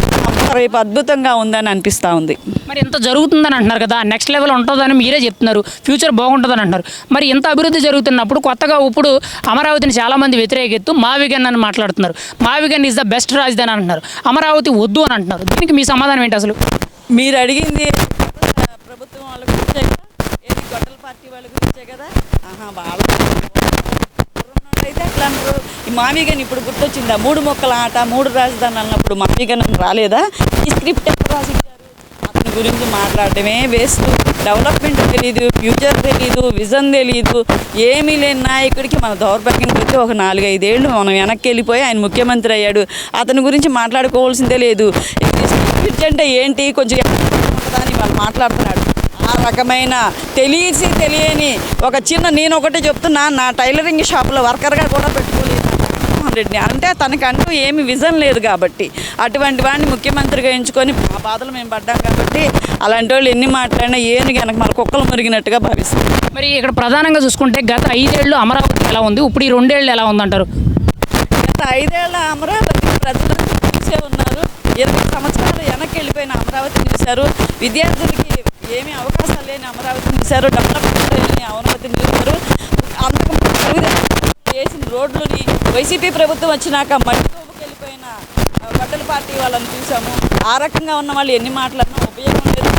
Speaker 6: రేపు అద్భుతంగా ఉందని అనిపిస్తూ ఉంది.
Speaker 1: మరి ఇంత జరుగుతుందని అంటున్నారు కదా, నెక్స్ట్ లెవెల్ ఉంటుందని మీరే చెప్తున్నారు, ఫ్యూచర్ బాగుంటుందని అంటున్నారు. మరి ఇంత అభివృద్ధి జరుగుతున్నప్పుడు కొత్తగా ఇప్పుడు అమరావతిని చాలామంది వ్యతిరేకెత్తు మావిగన్ అని మాట్లాడుతున్నారు. మావిగన్ ఈజ్ ద బెస్ట్ రాజధాని అంటున్నారు, అమరావతి వద్దు అని అంటున్నారు. దీనికి మీ సమాధానం ఏంటి అసలు?
Speaker 6: మీరు అడిగింది ప్రభుత్వం వాళ్ళ గురించే కదా, ఏది గొడ్డల పార్టీ వాళ్ళ గురించే కదా. వాళ్ళ అయితే అట్లా అన్నారు. ఈ మావిగన్ ఇప్పుడు గుర్తొచ్చిందా? 3 మొక్కల ఆట 3 రాజధానులు అన్నప్పుడు మావిగన్ రాలేదా? ఈ స్క్రిప్ట్ ఎక్కడ రాసిచ్చారు? అతని గురించి మాట్లాడటమే వేస్ట్. డెవలప్మెంట్ తెలీదు, ఫ్యూచర్ తెలీదు, విజన్ తెలీదు, ఏమీ లేని నాయకుడికి మన దౌర్భాగ్యం వచ్చి ఒక 4-5 ఏళ్ళు మనం వెనక్కి వెళ్ళిపోయి ఆయన ముఖ్యమంత్రి అయ్యాడు. అతని గురించి మాట్లాడుకోవాల్సిందే లేదు. స్క్రిప్ట్ అంటే ఏంటి, కొంచెం ఉంటుందని వాళ్ళు మాట్లాడుతున్నాడు. ఆ రకమైన తెలియని ఒక చిన్న, నేను ఒకటే చెప్తున్నా, నా టైలరింగ్ షాప్లో వర్కర్గా కూడా పెట్టుకోలేదు జగన్మోహన్ రెడ్డి. అంటే తనకంటూ ఏమి విజన్ లేదు కాబట్టి అటువంటి వాడిని ముఖ్యమంత్రిగా ఎంచుకొని ఆ బాధలు మేము పడ్డాం కాబట్టి అలాంటి వాళ్ళు ఎన్ని మాట్లాడినా ఏను కనుక మన కుక్కలు మురిగినట్టుగా భావిస్తాం.
Speaker 1: మరి ఇక్కడ ప్రధానంగా చూసుకుంటే గత 5 ఏళ్ళు అమరావతి ఎలా ఉంది, ఇప్పుడు ఈ 2 ఏళ్ళు ఎలా ఉందంటారు?
Speaker 6: గత 5 ఏళ్ళ అమరావతి ప్రజలంతా చూసే ఉన్నారు. 20 సంవత్సరాలు వెనక్కి వెళ్ళిపోయిన అమరావతిని చూశారు. విద్యార్థులకి ఏమీ అవకాశాలు లేని అమరావతిని చూశారు. డెవలప్మెంట్ లేని అమరావతిని చూశారు. అంతకుముందు చేసిన రోడ్లని వైసీపీ ప్రభుత్వం వచ్చినాక మట్టితోపుకి వెళ్ళిపోయిన గొడ్డల పార్టీ వాళ్ళని చూసాము. ఆ రకంగా ఉన్న వాళ్ళు ఎన్ని మాట్లాడినా ఉపయోగం లేదు.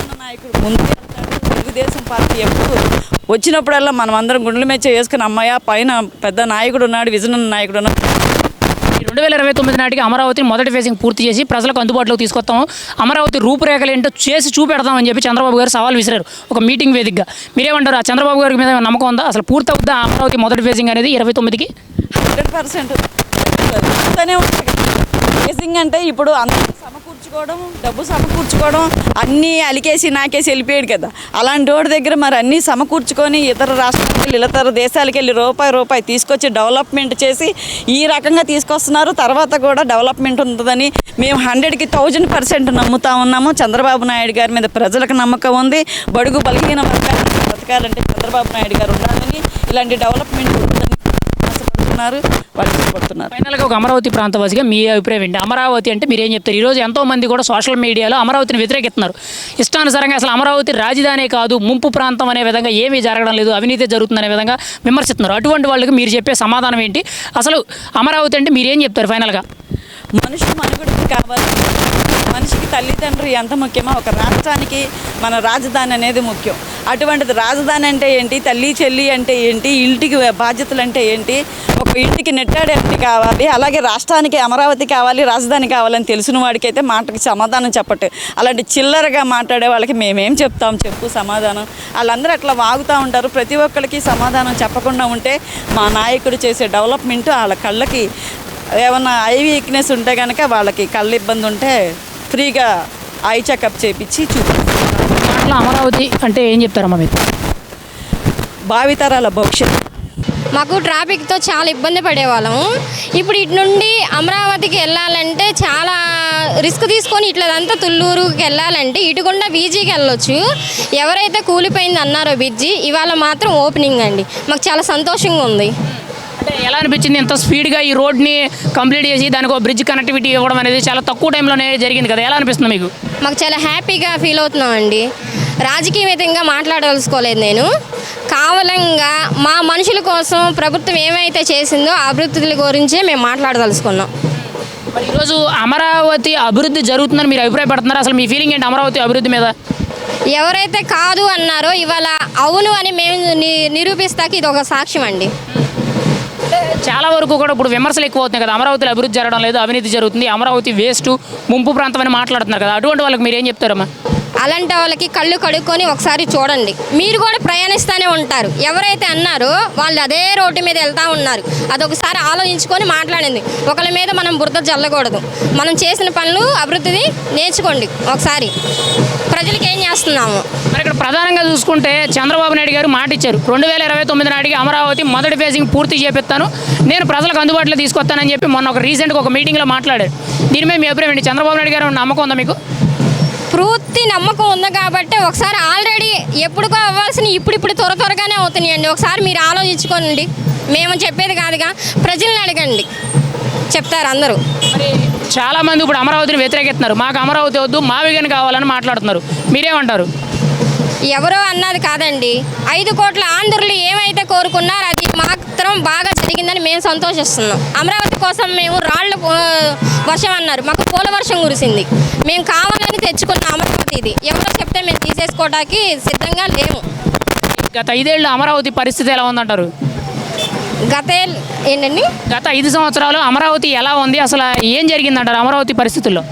Speaker 6: ఉన్న నాయకుడు ముందే వెళ్తాడు. తెలుగుదేశం పార్టీ ఎప్పుడు వచ్చినప్పుడల్లా మనం అందరం గుండెల మీద చేసుకుని అమ్మాయ పైన పెద్ద నాయకుడు ఉన్నాడు, విజన్ ఉన్న నాయకుడు ఉన్నాడు.
Speaker 1: 2029 నాటికి అమరావతిని మొదటి ఫేజింగ్ పూర్తి చేసి ప్రజలకు అందుబాటులోకి తీసుకొస్తాము, అమరావతి రూపురేఖలు ఏంటో చేసి చూపెడతామని చెప్పి చంద్రబాబు గారు సవాల్ విసిరారు ఒక మీటింగ్ వేదికగా. మీరేమంటారు? ఆ చంద్రబాబు గారి మీద నమ్మకం ఉందా? అసలు పూర్తి అవుద్దా అమరావతి మొదటి ఫేజింగ్ అనేది 29కి?
Speaker 6: 100% ఉంటుంది. ఫేజింగ్ అంటే ఇప్పుడు అందరూ సమకూర్చుకోవడం, డబ్బు సమకూర్చుకోవడం, అన్నీ అలికేసి నాకేసి వెళ్ళిపోయాడు కదా. అలాంటి వాడి దగ్గర మరి అన్నీ సమకూర్చుకొని ఇతర రాష్ట్రాలకు వెళ్ళి ఇతర దేశాలకు వెళ్ళి రూపాయి తీసుకొచ్చి డెవలప్మెంట్ చేసి ఈ రకంగా తీసుకొస్తున్నారు. తర్వాత కూడా డెవలప్మెంట్ ఉంటుందని మేము 100కి 1000% నమ్ముతా ఉన్నాము. చంద్రబాబు నాయుడు గారి మీద ప్రజలకు నమ్మకం ఉంది. బడుగు బలహీన వర్గాలు బ్రతకాలంటే చంద్రబాబు నాయుడు గారు ఉండాలని, ఇలాంటి డెవలప్మెంట్ ఉంటుందని వాళ్ళు ఇష్టపడుతున్నారు.
Speaker 1: ఫైనల్గా ఒక అమరావతి ప్రాంతవాసిగా మీ అభిప్రాయం ఏంటి? అమరావతి అంటే మీరు ఏం చెప్తారు? ఈరోజు ఎంతోమంది కూడా సోషల్ మీడియాలో అమరావతిని వ్యతిరేకిస్తున్నారు. ఇష్టానుసారంగా అసలు అమరావతి రాజధానే కాదు, ముంపు ప్రాంతం అనే విధంగా ఏమీ జరగడం లేదు, అవినీతి జరుగుతుందనే విధంగా విమర్శిస్తున్నారు. అటువంటి వాళ్ళకి మీరు చెప్పే సమాధానం ఏంటి? అసలు అమరావతి అంటే మీరేం చెప్తారు ఫైనల్గా?
Speaker 6: మనిషి మనుగడకి కావాలి. మనిషికి తల్లిదండ్రులు ఎంత ముఖ్యమో ఒక రాష్ట్రానికి మన రాజధాని అనేది ముఖ్యం. అటువంటిది రాజధాని అంటే ఏంటి, తల్లి చెల్లి అంటే ఏంటి, ఇంటికి బాధ్యతలు అంటే ఏంటి, ఒక ఇంటికి నెట్టాడేంటి కావాలి, అలాగే రాష్ట్రానికి అమరావతి కావాలి, రాజధాని కావాలని తెలిసిన వాడికైతే మాటకి సమాధానం చెప్పట్టు. అలాంటి చిల్లరగా మాట్లాడే వాళ్ళకి మేమేం చెప్తాం చెప్పు సమాధానం? వాళ్ళందరూ అట్లా వాగుతూ ఉంటారు. ప్రతి ఒక్కరికి సమాధానం చెప్పకుండా ఉంటే మా నాయకుడు చేసే డెవలప్మెంట్ వాళ్ళ కళ్ళకి ఏమన్నా ఐ వీక్నెస్ ఉంటే కనుక వాళ్ళకి కళ్ళ ఇబ్బంది ఉంటే ఫ్రీగా ఐ చెకప్ చేయించి
Speaker 1: అట్లా అమరావతి అంటే ఏం చెప్తారమ్మా మీరు?
Speaker 6: భావితరాల భవిష్యత్తు.
Speaker 4: మాకు ట్రాఫిక్తో చాలా ఇబ్బంది పడేవాళ్ళము. ఇప్పుడు ఇటు నుండి అమరావతికి వెళ్ళాలంటే చాలా రిస్క్ తీసుకొని ఇట్లదంతా తుళ్ళూరుకి వెళ్ళాలంటే ఇటుకుండా బీజీకి వెళ్ళొచ్చు. ఎవరైతే కూలిపోయింది అన్నారో బ్రిడ్జి ఇవాళ మాత్రం ఓపెనింగ్ అండి. మాకు చాలా సంతోషంగా ఉంది.
Speaker 1: అంటే ఎలా అనిపించింది ఇంత స్పీడ్గా ఈ రోడ్ని కంప్లీట్ చేసి దానికి ఒక బ్రిడ్జ్ కనెక్టివిటీ ఇవ్వడం అనేది చాలా తక్కువ టైంలోనే జరిగింది కదా, ఎలా అనిపిస్తుంది మీకు?
Speaker 4: మాకు చాలా హ్యాపీగా ఫీల్ అవుతున్నామండి. రాజకీయవేతంగా మాట్లాడదలుచుకోలేదు నేను. కేవలంగా మా మనుషుల కోసం ప్రభుత్వం ఏమైతే చేసిందో ఆ అభివృద్ధుల గురించే మేము మాట్లాడదలుచుకున్నాం.
Speaker 1: మరి ఈరోజు అమరావతి అభివృద్ధి జరుగుతుందని మీరు అభిప్రాయపడుతున్నారు. అసలు మీ ఫీలింగ్ ఏంటి అమరావతి అభివృద్ధి మీద?
Speaker 4: ఎవరైతే కాదు అన్నారో ఇవాళ అవును అని మేము నిరూపిస్తాకి ఇది ఒక సాక్ష్యం అండి.
Speaker 1: చాలా వరకు కూడా ఇప్పుడు విమర్శలు ఎక్కువ అవుతున్నాయి కదా, అమరావతిలో అభివృద్ధి జరగడం లేదు, అవినీతి జరుగుతుంది, అమరావతి వేస్ట్, ముంపు ప్రాంతం అని మాట్లాడుతున్నారు కదా, అటువంటి వాళ్ళకి మీరు ఏం చెప్తారమ్మా?
Speaker 4: అలాంటి వాళ్ళకి కళ్ళు కడుక్కొని ఒకసారి చూడండి. మీరు కూడా ప్రయాణిస్తూనే ఉంటారు. ఎవరైతే అన్నారో వాళ్ళు అదే రోడ్డు మీద వెళ్తూ ఉన్నారు. అదొకసారి ఆలోచించుకొని మాట్లాడింది. ఒకళ్ళ మీద మనం బురద జల్లకూడదు. మనం చేసిన పనులు అభివృద్ధిని నేర్చుకోండి ఒకసారి. ప్రజలకు ఏం చేస్తున్నాము?
Speaker 1: మరి ఇక్కడ ప్రధానంగా చూసుకుంటే చంద్రబాబు నాయుడు గారు మాట ఇచ్చారు 2029 నాటికి అమరావతి మొదటి ఫేజింగ్ పూర్తి చేపిస్తాను, నేను ప్రజలకు అందుబాటులో తీసుకొస్తానని చెప్పి మొన్న ఒక రీసెంట్గా ఒక మీటింగ్లో మాట్లాడారు. దీని మీద మీ అభిప్రాయం ఏంటి? చంద్రబాబు నాయుడు గారు నమ్మకం ఉందా మీకు?
Speaker 4: పూర్తి నమ్మకం ఉంది కాబట్టి ఒకసారి ఆల్రెడీ ఎప్పుడుకో అవ్వాల్సిన ఇప్పుడు త్వరగానే అవుతున్నాయండి. ఒకసారి మీరు ఆలోచించుకోండి. మేము చెప్పేది కాదుగా, ప్రజల్ని అడగండి, చెప్తారు అందరూ.
Speaker 1: మరి చాలామంది ఇప్పుడు అమరావతిని వ్యతిరేకిస్తున్నారు. మాకు అమరావతి వద్దు, మావిగని కావాలని మాట్లాడుతున్నారు. మీరేమంటారు?
Speaker 4: ఎవరో అన్నది కాదండి. 5 కోట్ల ఆంధ్రులు ఏమైతే కోరుకున్నారో అది మాత్రం బాగా జరిగిందని మేము సంతోషిస్తున్నాం. అమరావతి కోసం మేము రాళ్ళు వర్షం అన్నారు, మాకు పూల వర్షం కురిసింది. మేము కావాలని తెచ్చుకున్న అమరావతి ఇది. ఎవరో చెప్తే మేము తీసేసుకోవడానికి సిద్ధంగా లేము.
Speaker 1: గత 5 ఏళ్ళు అమరావతి పరిస్థితి ఎలా ఉందంటారు?
Speaker 4: ఏంటండి
Speaker 1: గత 5 సంవత్సరాలు అమరావతి ఎలా ఉంది, అసలు ఏం జరిగిందంటారు అమరావతి పరిస్థితుల్లో?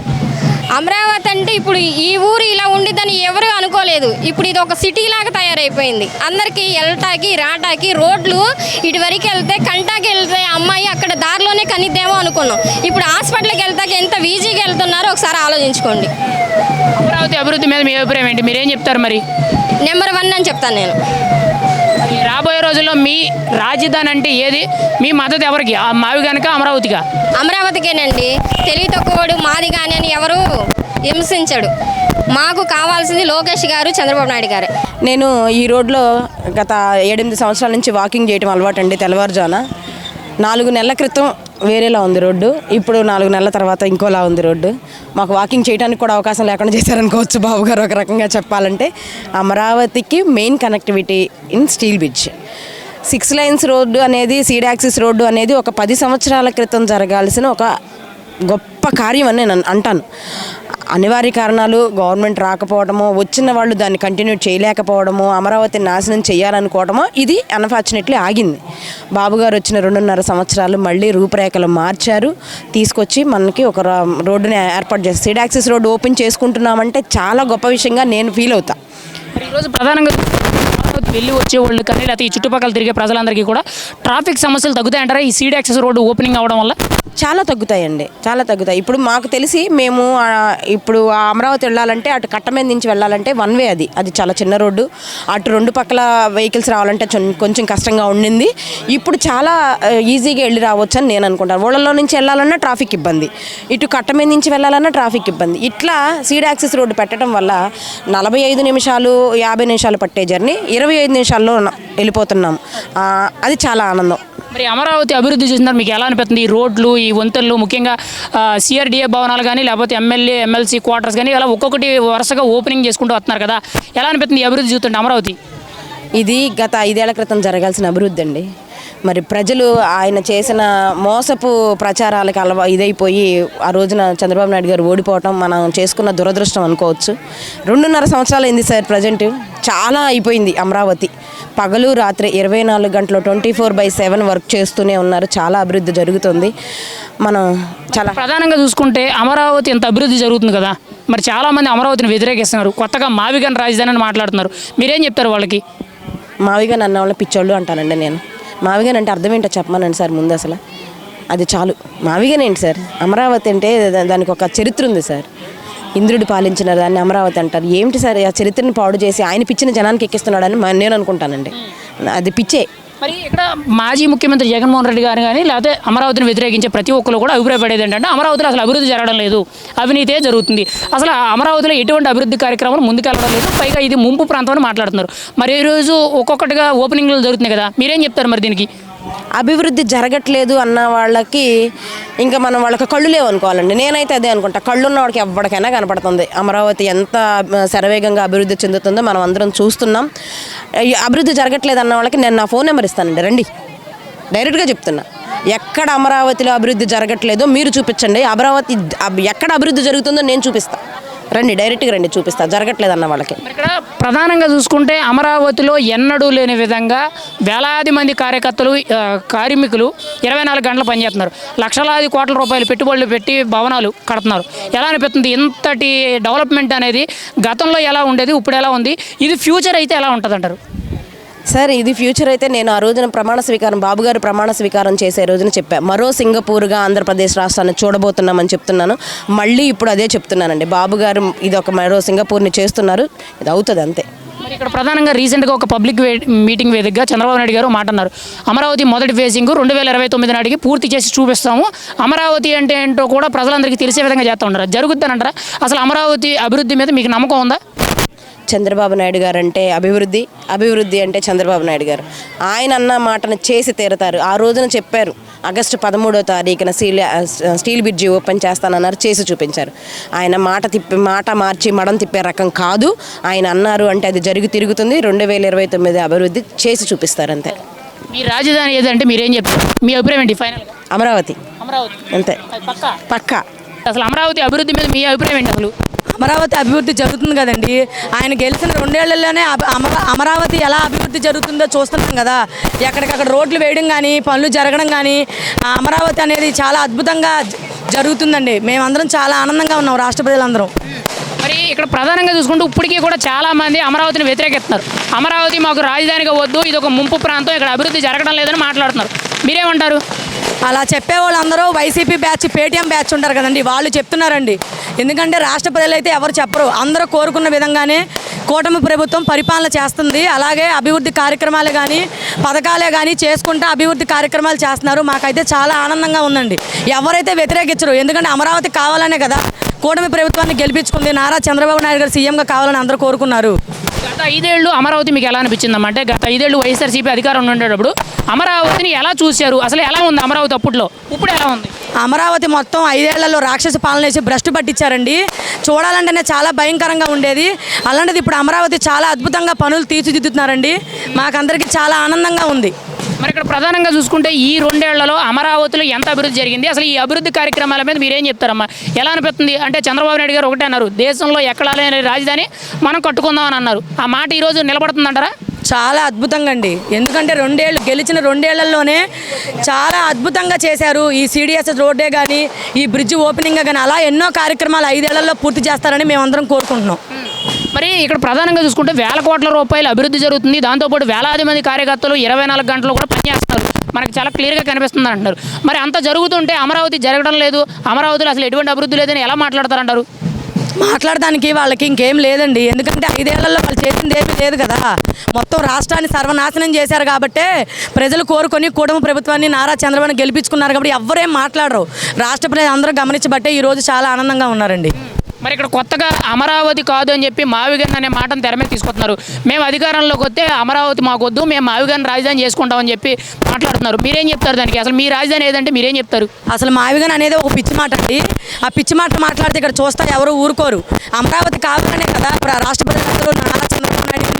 Speaker 4: అమరావతి అంటే ఇప్పుడు ఈ ఊరు ఇలా ఉండిద్దని ఎవరు అనుకోలేదు. ఇప్పుడు ఇది ఒక సిటీ లాగా తయారైపోయింది. అందరికీ వెళ్ళటానికి రాటాకి రోడ్లు ఇటువరకు వెళ్తే కంటాకి వెళ్తే అమ్మాయి అక్కడ దారిలోనే కనిద్దేమో అనుకున్నాం. ఇప్పుడు హాస్పిటల్కి వెళ్తాకి ఎంత ఈజీగా వెళ్తున్నారో ఒకసారి ఆలోచించుకోండి.
Speaker 1: అమరావతి అభివృద్ధి మీద మీ అభిప్రాయం ఏంటి? మీరేం చెప్తారు? మరి
Speaker 4: నెంబర్ 1 అని చెప్తాను నేను.
Speaker 1: రాబోయే రోజుల్లో మీ రాజధాని అంటే ఏది? మీ మద్దతు ఎవరికి? మావి కనుక అమరావతిగా?
Speaker 4: అమరావతికేనండి. తెలివి తక్కువడు మాది కానీ అని ఎవరు హింసించడు. మాకు కావాల్సింది లోకేష్ గారు, చంద్రబాబు నాయుడు గారు.
Speaker 7: నేను ఈ రోడ్లో గత 7-8 సంవత్సరాల నుంచి వాకింగ్ చేయడం అలవాటు అండి. తెల్లవారుజాన 4 నెలల క్రితం వేరేలా ఉంది రోడ్డు, ఇప్పుడు 4 నెలల తర్వాత ఇంకోలా ఉంది రోడ్డు. మాకు వాకింగ్ చేయడానికి కూడా అవకాశం లేకుండా చేశారనుకోవచ్చు బాబు గారు ఒక రకంగా చెప్పాలంటే. అమరావతికి main connectivity in steel bridge. 6 lines road అనేది, సీడ్ యాక్సిస్ రోడ్డు అనేది ఒక 10 సంవత్సరాల క్రితం జరగాల్సిన ఒక గొప్ప కార్యం అని నేను అంటాను. అనివార్య కారణాలు, గవర్నమెంట్ రాకపోవడము, వచ్చిన వాళ్ళు దాన్ని కంటిన్యూ చేయలేకపోవడము, అమరావతిని నాశనం చేయాలనుకోవడమో ఇది అన్ఫార్చునేట్లీ ఆగింది. బాబుగారు వచ్చిన 2.5 సంవత్సరాలు మళ్ళీ రూపురేఖలు మార్చారు, తీసుకొచ్చి మనకి ఒక రోడ్డుని ఏర్పాటు చేస్తారు. సీడ్ యాక్సిస్ రోడ్డు ఓపెన్ చేసుకుంటున్నామంటే చాలా గొప్ప విషయంగా నేను ఫీల్ అవుతా.
Speaker 1: ఈరోజు ప్రధానంగా వెళ్ళి వచ్చేవాళ్ళు కానీ లేకపోతే ఈ చుట్టుపక్కల తిరిగే ప్రజలందరికీ కూడా ట్రాఫిక్ సమస్యలు తగ్గుతాయంటారా ఈ సీడ్ యాక్సెస్ రోడ్డు ఓపెనింగ్ అవ్వడం వల్ల?
Speaker 7: చాలా తగ్గుతాయండి, చాలా తగ్గుతాయి. ఇప్పుడు మాకు తెలిసి మేము ఇప్పుడు ఆ అమరావతి వెళ్ళాలంటే అటు కట్ట మీద నుంచి వెళ్ళాలంటే 1 వే, అది చాలా చిన్న రోడ్డు. అటు 2 పక్కల వెహికల్స్ రావాలంటే కొంచెం కష్టంగా ఉండింది. ఇప్పుడు చాలా ఈజీగా వెళ్ళి రావచ్చు అని నేను అనుకుంటాను. ఊళ్ళలో నుంచి వెళ్ళాలన్నా ట్రాఫిక్ ఇబ్బంది, ఇటు కట్ట మీద నుంచి వెళ్ళాలన్నా ట్రాఫిక్ ఇబ్బంది. ఇట్లా సీడ్ యాక్సెస్ రోడ్డు పెట్టడం వల్ల 45 నిమిషాలు 50 నిమిషాలు పట్టే జర్నీ 25 నిమిషాల్లో వెళ్ళిపోతున్నాం. అది చాలా ఆనందం.
Speaker 1: మరి అమరావతి అభివృద్ధి చూసినారు, మీకు ఎలా అనిపిస్తుంది? ఈ రోడ్లు, ఈ వంతెనలు, ముఖ్యంగా సిఆర్డీఏ భవనాలు కానీ లేకపోతే ఎమ్మెల్యే ఎమ్మెల్సీ క్వార్టర్స్ కానీ ఇలా ఒక్కొక్కటి వరుసగా ఓపెనింగ్ చేసుకుంటూ వస్తున్నారు కదా, ఎలా అనిపిస్తుంది ఈ అభివృద్ధి చూస్తుంటే అమరావతి?
Speaker 7: ఇది గత 5 ఏళ్ల క్రితం జరగాల్సిన అభివృద్ధి అండి. మరి ప్రజలు ఆయన చేసిన మోసపు ప్రచారాలకు ఇదైపోయి ఆ రోజున చంద్రబాబు నాయుడు గారు ఓడిపోవటం మనం చేసుకున్న దురదృష్టం అనుకోవచ్చు. 2.5 సంవత్సరాలు అయింది సార్. ప్రజెంట్ చాలా అయిపోయింది అమరావతి. పగలు రాత్రి 24 గంటలు 24/7 వర్క్ చేస్తూనే ఉన్నారు. చాలా అభివృద్ధి జరుగుతుంది. మనం చాలా
Speaker 1: ప్రధానంగా చూసుకుంటే అమరావతి ఎంత అభివృద్ధి జరుగుతుంది కదా, మరి చాలామంది అమరావతిని వ్యతిరేకిస్తున్నారు. కొత్తగా మావిగన్ రాజధాని అని మాట్లాడుతున్నారు. మీరేం చెప్తారు వాళ్ళకి?
Speaker 7: మావిగన్ అన్న వాళ్ళ పిచ్చోళ్ళు అంటానండి నేను. మావిగన్ అంటే అర్థం ఏంటో చెప్పమనండి సార్ ముందు. అసలు అది చాలు. మావిగన్ ఏంటి సార్? అమరావతి అంటే దానికి ఒక చరిత్ర ఉంది సార్. ఇంద్రుడు పాలించిన దాన్ని అమరావతి అంటారు. ఏమిటి సార్ ఆ చరిత్రని పాడు చేసి ఆయన పిచ్చిన జనానికి ఎక్కిస్తున్నాడని నేను అనుకుంటానండి. అది పిచ్చే.
Speaker 1: మరి ఇక్కడ మాజీ ముఖ్యమంత్రి జగన్మోహన్ రెడ్డి గారు కానీ లేకపోతే అమరావతిని వ్యతిరేకించే ప్రతి ఒక్కరు కూడా అభిప్రాయపడేది ఏంటంటే అమరావతిలో అసలు అభివృద్ధి జరగడం లేదు, అవినీతే జరుగుతుంది, అసలు అమరావతిలో ఎటువంటి అభివృద్ధి కార్యక్రమాలు ముందుకెళ్ళడం లేదు, పైగా ఇది ముంపు ప్రాంతం అని మాట్లాడుతున్నారు. మరి ఈరోజు ఒక్కొక్కటిగా ఓపెనింగ్లు జరుగుతున్నాయి కదా, మీరేం చెప్తారు మరి దీనికి?
Speaker 7: అభివృద్ధి జరగట్లేదు అన్న వాళ్ళకి ఇంకా మనం వాళ్ళకి కళ్ళు లేవు అనుకోవాలండి. నేనైతే అదే అనుకుంటా. కళ్ళున్న వాడికి ఎవరికైనా కనపడుతుంది అమరావతి ఎంత శరవేగంగా అభివృద్ధి చెందుతుందో మనం అందరం చూస్తున్నాం. అభివృద్ధి జరగట్లేదు అన్న వాళ్ళకి నేను నా ఫోన్ నెంబర్ ఇస్తానండి, రండి. డైరెక్ట్గా చెప్తున్నా, ఎక్కడ అమరావతిలో అభివృద్ధి జరగట్లేదో మీరు చూపించండి. అమరావతి ఎక్కడ అభివృద్ధి జరుగుతుందో నేను చూపిస్తాను. రండి, డైరెక్ట్గా రండి, చూపిస్తా. జరగట్లేదు అన్న వాళ్ళకి.
Speaker 1: ఇక్కడ ప్రధానంగా చూసుకుంటే అమరావతిలో ఎన్నడూ లేని విధంగా వేలాది మంది కార్యకర్తలు, కార్మికులు 24 గంటలు పనిచేస్తున్నారు. లక్షలాది కోట్ల రూపాయలు పెట్టుబడులు పెట్టి భవనాలు కడుతున్నారు. ఎలా అనిపిస్తుంది? ఇంతటి డెవలప్మెంట్ అనేది గతంలో ఎలా ఉండేది, ఇప్పుడు ఎలా ఉంది, ఇది ఫ్యూచర్ అయితే ఎలా ఉంటుంది అంటారు?
Speaker 7: సార్ ఇది ఫ్యూచర్ అయితే నేను ఆ రోజున ప్రమాణ స్వీకారం బాబు గారు ప్రమాణ స్వీకారం చేసే రోజున చెప్పా, మరో సింగపూర్గా ఆంధ్రప్రదేశ్ రాష్ట్రాన్ని చూడబోతున్నామని చెప్తున్నాను. మళ్ళీ ఇప్పుడు అదే చెప్తున్నానండి. బాబు గారు ఇది ఒక మరో సింగపూర్ని చేస్తున్నారు. ఇది అవుతుంది అంతే.
Speaker 1: మరి ఇక్కడ ప్రధానంగా రీసెంట్గా ఒక పబ్లిక్ మీటింగ్ వేదికగా చంద్రబాబు నాయుడు గారు మాట అన్నారు. అమరావతి మొదటి ఫేజింగ్ 2029 నాటికి పూర్తి చేసి చూపిస్తాము, అమరావతి అంటే ఏంటో కూడా ప్రజలందరికీ తెలిసే విధంగా చేస్తూ ఉంటారు. జరుగుతుందంటారా? అసలు అమరావతి అభివృద్ధి మీద మీకు నమ్మకం ఉందా?
Speaker 7: చంద్రబాబు నాయుడు గారు అంటే అభివృద్ధి, అభివృద్ధి అంటే చంద్రబాబు నాయుడు గారు. ఆయన అన్న మాటను చేసి తీరుతారు. ఆ రోజున చెప్పారు ఆగస్టు 13వ తారీఖున స్టీల్ బ్రిడ్జి ఓపెన్ చేస్తానన్నారు, చేసి చూపించారు. ఆయన మాట మార్చి మడం తిప్పే రకం కాదు. ఆయన అన్నారు అంటే అది తిరుగుతుంది. 2029 అభివృద్ధి చేసి చూపిస్తారు అంతే.
Speaker 1: మీ రాజధాని ఏదంటే మీరేం చెప్తారు? మీ అభిప్రాయం ఏంటి ఫైనల్గా?
Speaker 7: అమరావతి అంతే పక్కా.
Speaker 1: అసలు అమరావతి అభివృద్ధి మీద మీ అభిప్రాయం ఏంటి? అసలు
Speaker 2: అమరావతి అభివృద్ధి జరుగుతుంది కదండి. ఆయన గెలిచిన 2 ఏళ్లలోనే అమరావతి ఎలా అభివృద్ధి జరుగుతుందో చూస్తున్నాం కదా. ఎక్కడికక్కడ రోడ్లు వేయడం కానీ, పనులు జరగడం కానీ, అమరావతి అనేది చాలా అద్భుతంగా జరుగుతుందండి. మేమందరం చాలా ఆనందంగా ఉన్నాం, రాష్ట్ర ప్రజలందరం.
Speaker 1: మరి ఇక్కడ ప్రధానంగా చూసుకుంటూ ఇప్పటికీ కూడా చాలామంది అమరావతిని వ్యతిరేకిస్తున్నారు. అమరావతి మాకు రాజధానిగా వద్దు, ఇది ఒక ముంపు ప్రాంతం, ఇక్కడ అభివృద్ధి జరగడం లేదని మాట్లాడుతున్నారు. మీరేమంటారు?
Speaker 2: అలా చెప్పే వాళ్ళందరూ వైసీపీ బ్యాచ్, పేటీఎం బ్యాచ్ ఉంటారు కదండి, వాళ్ళు చెప్తున్నారండి. ఎందుకంటే రాష్ట్ర ప్రజలైతే ఎవరు చెప్పరు. అందరూ కోరుకున్న విధంగానే కూటమి ప్రభుత్వం పరిపాలన చేస్తుంది. అలాగే అభివృద్ధి కార్యక్రమాలు కానీ, పథకాలే కానీ చేసుకుంటూ అభివృద్ధి కార్యక్రమాలు చేస్తున్నారు. మాకైతే చాలా ఆనందంగా ఉందండి. ఎవరైతే వ్యతిరేకించరు, ఎందుకంటే అమరావతి కావాలనే కదా కూటమి ప్రభుత్వాన్ని గెలిపించుకుంది. నారా చంద్రబాబు నాయుడు గారు సీఎంగా కావాలని అందరూ కోరుకున్నారు.
Speaker 1: గత 5 ఏళ్ళు అమరావతి మీకు ఎలా అనిపించిందమ్మా? అంటే గత 5 ఏళ్ళు వైఎస్ఆర్సీపీ అధికారంలో ఉండేటప్పుడు అమరావతిని ఎలా చూశారు? అసలు ఎలా ఉంది అమరావతి అప్పట్లో, ఇప్పుడు ఎలా ఉంది?
Speaker 2: అమరావతి మొత్తం 5 ఏళ్లలో రాక్షస పాలన వేసి భ్రష్టు పట్టించారండి. చూడాలంటేనే చాలా భయంకరంగా ఉండేది. అలాంటిది ఇప్పుడు అమరావతి చాలా అద్భుతంగా పనులు తీర్చిదిద్దుతున్నారండి. మాకందరికీ చాలా ఆనందంగా ఉంది.
Speaker 1: మరి ఇక్కడ ప్రధానంగా చూసుకుంటే ఈ 2 ఏళ్లలో అమరావతిలో ఎంత అభివృద్ధి జరిగింది, అసలు ఈ అభివృద్ధి కార్యక్రమాల మీద మీరేం చెప్తారమ్మా? ఎలా అనిపిస్తుంది? అంటే చంద్రబాబు నాయుడు గారు ఒకటే అన్నారు, దేశంలో ఎక్కడ లేని రాజధాని మనం కట్టుకుందాం అని అన్నారు. ఆ మాట ఈరోజు నిలబడుతుందంటారా?
Speaker 2: చాలా అద్భుతంగా అండి. ఎందుకంటే 2 ఏళ్ళు గెలిచిన 2 ఏళ్లలోనే చాలా అద్భుతంగా చేశారు. ఈ CDSS రోడ్డే కానీ, ఈ బ్రిడ్జ్ ఓపెనింగ్ కానీ, అలా ఎన్నో కార్యక్రమాలు 5 ఏళ్లలో పూర్తి చేస్తారని మేమందరం కోరుకుంటున్నాం.
Speaker 1: మరి ఇక్కడ ప్రధానంగా చూసుకుంటే వేల కోట్ల రూపాయలు అభివృద్ధి జరుగుతుంది. దాంతోపాటు వేలాది మంది కార్యకర్తలు 24 గంటలు కూడా పనిచేస్తున్నారు. మనకు చాలా క్లియర్గా కనిపిస్తుంది అంటున్నారు. మరి అంత జరుగుతుంటే అమరావతి జరగడం లేదు, అమరావతిలో అసలు ఎటువంటి అభివృద్ధి లేదని ఎలా మాట్లాడతారంటారు?
Speaker 2: మాట్లాడడానికి వాళ్ళకి ఇంకేం లేదండి. ఎందుకంటే 5 ఏళ్లలో వాళ్ళు చేసింది ఏమీ లేదు కదా. మొత్తం రాష్ట్రాన్ని సర్వనాశనం చేశారు కాబట్టే ప్రజలు కోరుకొని కూటమి ప్రభుత్వాన్ని నారా చంద్రబాబు గెలిపించుకున్నారు. కాబట్టి ఎవ్వరేం మాట్లాడరు. రాష్ట్ర ప్రజలు అందరూ గమనించబట్టే ఈరోజు చాలా ఆనందంగా ఉన్నారండి.
Speaker 1: మరి ఇక్కడ కొత్తగా అమరావతి కాదు అని చెప్పి మావిగన్ అనే మాటను తెర మీద తీసుకొస్తున్నారు. మేము అధికారంలోకి వస్తే అమరావతి మాకు వద్దు, మేము మావిగన్ రాజధాని చేసుకుంటామని చెప్పి మాట్లాడుతున్నారు. మీరేం చెప్తారు దానికి? అసలు మీ రాజధాని ఏదంటే మీరేం చెప్తారు?
Speaker 2: అసలు మావిగన్ అనేది ఒక పిచ్చి మాట అండి. ఆ పిచ్చి మాట మాట్లాడితే ఇక్కడ చూస్తా ఎవరు ఊరుకోరు. అమరావతి కావాలనే కదా రాష్ట్ర ప్రజలందరూ నారా చంద్రబాబు నాయుడు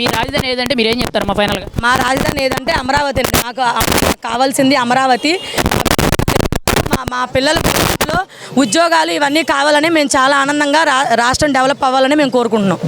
Speaker 1: మీ రాజధాని ఏదంటే మీరు ఏం చెప్తారు మా ఫైనల్గా?
Speaker 2: మా రాజధాని ఏదంటే అమరావతి అండి. మాకు కావాల్సింది అమరావతి. మా పిల్లల భవిష్యత్తులో ఉద్యోగాలు ఇవన్నీ కావాలని మేము చాలా ఆనందంగా రాష్ట్రం డెవలప్ అవ్వాలని మేము కోరుకుంటున్నాం.